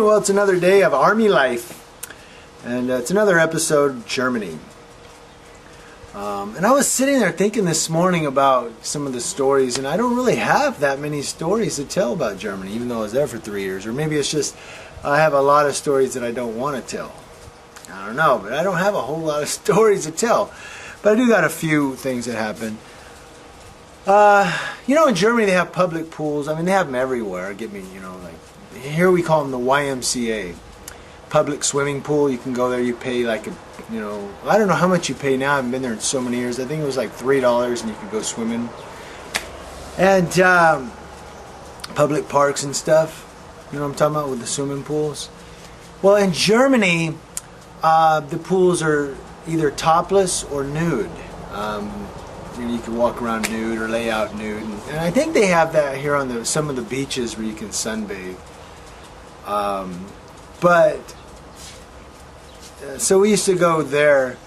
Well, it's another day of Army life, and it's another episode of Germany. And I was sitting there thinking this morning about some of the stories, and I don't really have that many stories to tell about Germany, even though I was there for 3 years. Or maybe it's just I have a lot of stories that I don't want to tell. I don't know, but I don't have a whole lot of stories to tell. But I do got a few things that happen. In Germany they have public pools. I mean, they have them everywhere. Like here we call them the YMCA. Public swimming pool. You can go there. You pay I don't know how much you pay now. I haven't been there in so many years. I think it was like $3 and you could go swimming. And public parks and stuff. You know what I'm talking about with the swimming pools? Well, in Germany, the pools are either topless or nude. You can walk around nude or lay out nude. And I think they have that here on some of the beaches where you can sunbathe. So we used to go there.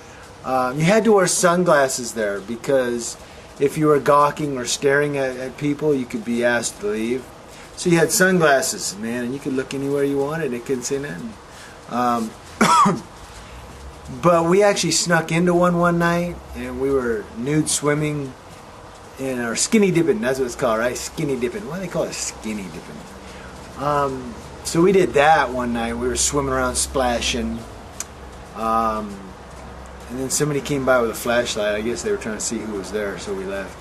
You had to wear sunglasses there because if you were gawking or staring at people, you could be asked to leave. So you had sunglasses, man, and you could look anywhere you wanted. They couldn't say nothing. But we actually snuck into one night, and we were nude swimming in our skinny dipping. That's what it's called, right? Skinny dipping. Why do they call it skinny dipping? So we did that one night. We were swimming around, splashing. And then somebody came by with a flashlight. I guess they were trying to see who was there, so we left.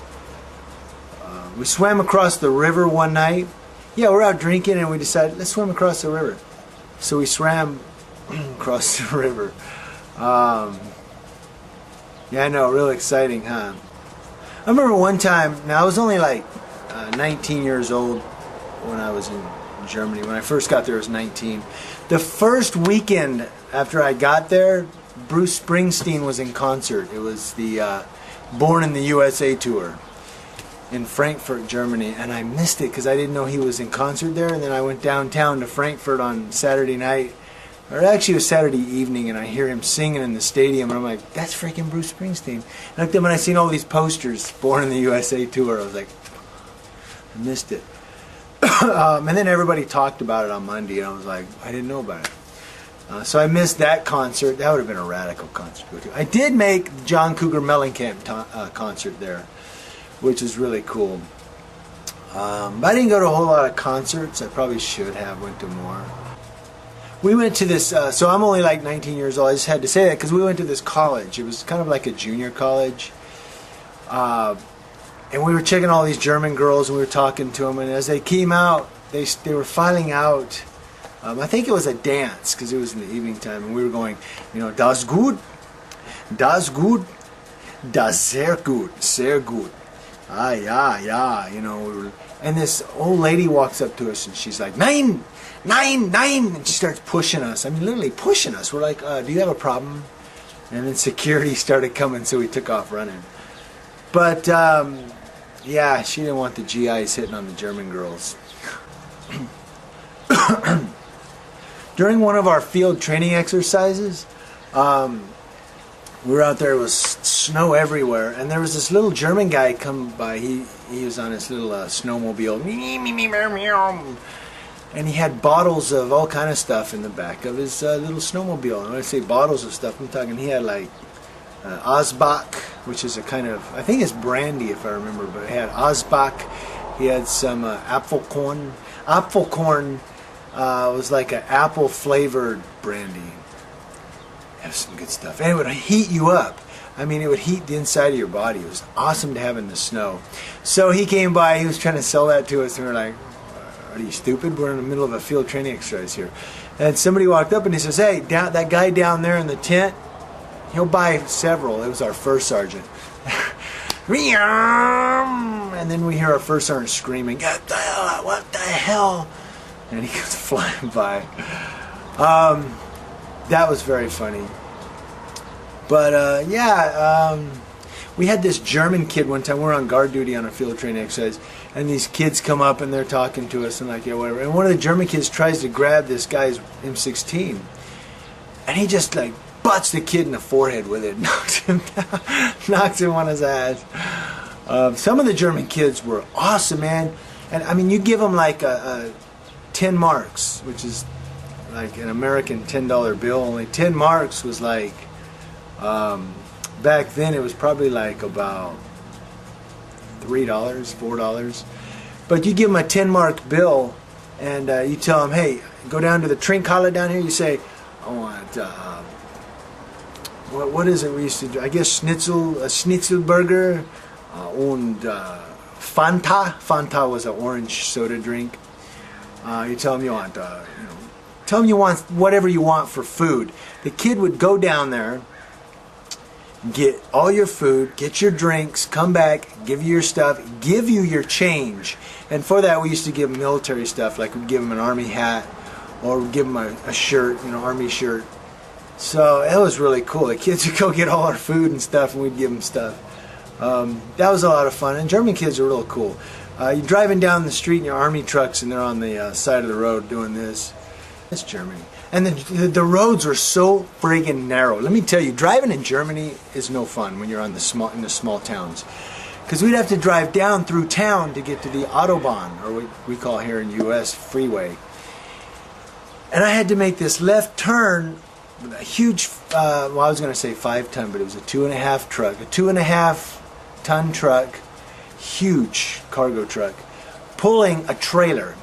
We swam across the river one night. Yeah, we're out drinking, and we decided, let's swim across the river. So we swam across the river. Yeah, I know, real exciting, huh? I remember one time, now I was only 19 years old when I was in Germany. When I first got there, I was 19. The first weekend after I got there, Bruce Springsteen was in concert. It was the Born in the USA tour in Frankfurt, Germany, and I missed it because I didn't know he was in concert there. And then I went downtown to Frankfurt on Saturday night, or actually it was Saturday evening, and I hear him singing in the stadium, and I'm like, that's freaking Bruce Springsteen. And I looked up and I seen all these posters, Born in the USA tour. I was like, I missed it. And then everybody talked about it on Monday, and I was like, I didn't know about it. So I missed that concert. That would have been a radical concert to go to. I did make John Cougar Mellencamp concert there, which is really cool. But I didn't go to a whole lot of concerts. I probably should have went to more. We went to this, so I'm only 19 years old. I just had to say that because we went to this college. It was kind of like a junior college. And we were checking all these German girls, and we were talking to them. And as they came out, they were filing out. I think it was a dance because it was in the evening time, and we were going, das gut, das gut, das sehr gut, sehr gut. Ah, yeah. And this old lady walks up to us, and she's like, Nein, nein, nein, and she starts pushing us. I mean, literally pushing us. We're like, do you have a problem? And then security started coming, so we took off running. But yeah, she didn't want the GIs hitting on the German girls. During one of our field training exercises, we were out there. It was snow everywhere, and there was this little German guy come by. He was on his little snowmobile, and he had bottles of all kind of stuff in the back of his little snowmobile. And when I say bottles of stuff, I'm talking he had Osbach, which is a kind of, I think it's brandy if I remember, but it had Osbach. He had some Apfelkorn. Apfelkorn was like an apple flavored brandy. Have some good stuff. And it would heat you up. I mean, it would heat the inside of your body. It was awesome to have in the snow. So he came by, he was trying to sell that to us, and we were like, are you stupid? We're in the middle of a field training exercise here. And somebody walked up and he says, hey, that guy down there in the tent, he'll buy several. It was our first sergeant. And then we hear our first sergeant screaming, what the hell? And he goes flying by. That was very funny. But we had this German kid one time. We were on guard duty on a field training exercise, and these kids come up and they're talking to us and whatever. And one of the German kids tries to grab this guy's M16, and he just butts the kid in the forehead with it, knocks him down, knocks him on his ass. Some of the German kids were awesome, man. And I mean, you give them 10 marks, which is like an American $10 bill. Only 10 marks was like, back then it was probably like about $3, $4. But you give them a 10-mark bill, and you tell them, hey, go down to the Trinkhalle down here. You say, I want, what is it we used to do? I guess a Schnitzelburger, and Fanta. Fanta was an orange soda drink. You tell them you want, tell them you want whatever you want for food. The kid would go down there, get all your food, get your drinks, come back, give you your stuff, give you your change. And for that, we used to give them military stuff, like we'd give them an army hat, or we'd give them a shirt, army shirt. So it was really cool. The kids would go get all our food and stuff, and we'd give them stuff. That was a lot of fun. And German kids are real cool. You're driving down the street in your army trucks, and they're on the side of the road doing this. It's Germany. And the roads were so friggin' narrow. Let me tell you, driving in Germany is no fun when you're in the small towns. Because we'd have to drive down through town to get to the Autobahn, or what we call here in the U.S. freeway. And I had to make this left turn with a huge, well, I was going to say 5-ton, but it was a 2.5 truck. A 2.5-ton truck, huge cargo truck, pulling a trailer.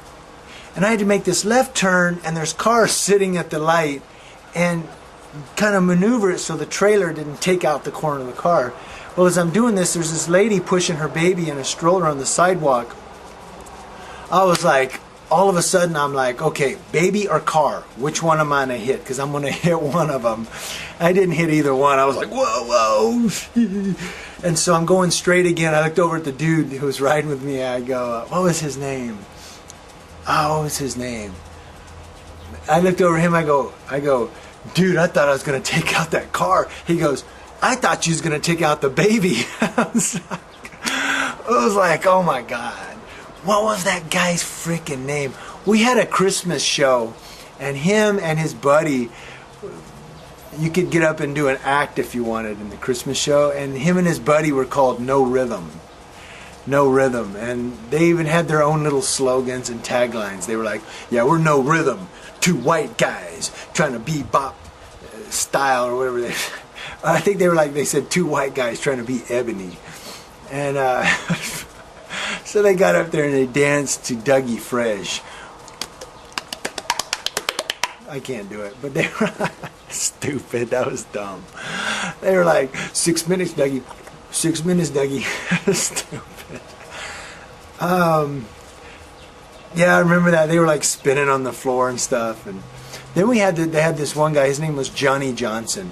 And I had to make this left turn, and there's cars sitting at the light, and kind of maneuver it so the trailer didn't take out the corner of the car. Well, as I'm doing this, there's this lady pushing her baby in a stroller on the sidewalk. I was like, all of a sudden, I'm like, okay, baby or car? Which one am I going to hit? Because I'm going to hit one of them. I didn't hit either one. I was like, whoa, whoa. And so I'm going straight again. I looked over at the dude who was riding with me. I go, what was his name? Oh, what was his name? I looked over at him. I go, dude, I thought I was going to take out that car. He goes, I thought you was going to take out the baby. I was like, oh my God. What was that guy's freaking name? We had a Christmas show, and him and his buddy, you could get up and do an act if you wanted in the Christmas show, and him and his buddy were called No Rhythm. No Rhythm. And they even had their own little slogans and taglines. They were like, yeah, we're No Rhythm. 2 white guys trying to bebop style or whatever they I think they said 2 white guys trying to be Ebony. And so they got up there and they danced to Dougie Fresh. I can't do it, but they were stupid. That was dumb. They were like, 6 minutes, Dougie. 6 minutes, Dougie. Stupid. Yeah, I remember that. They were like spinning on the floor and stuff. And then they had this one guy. His name was Johnny Johnson.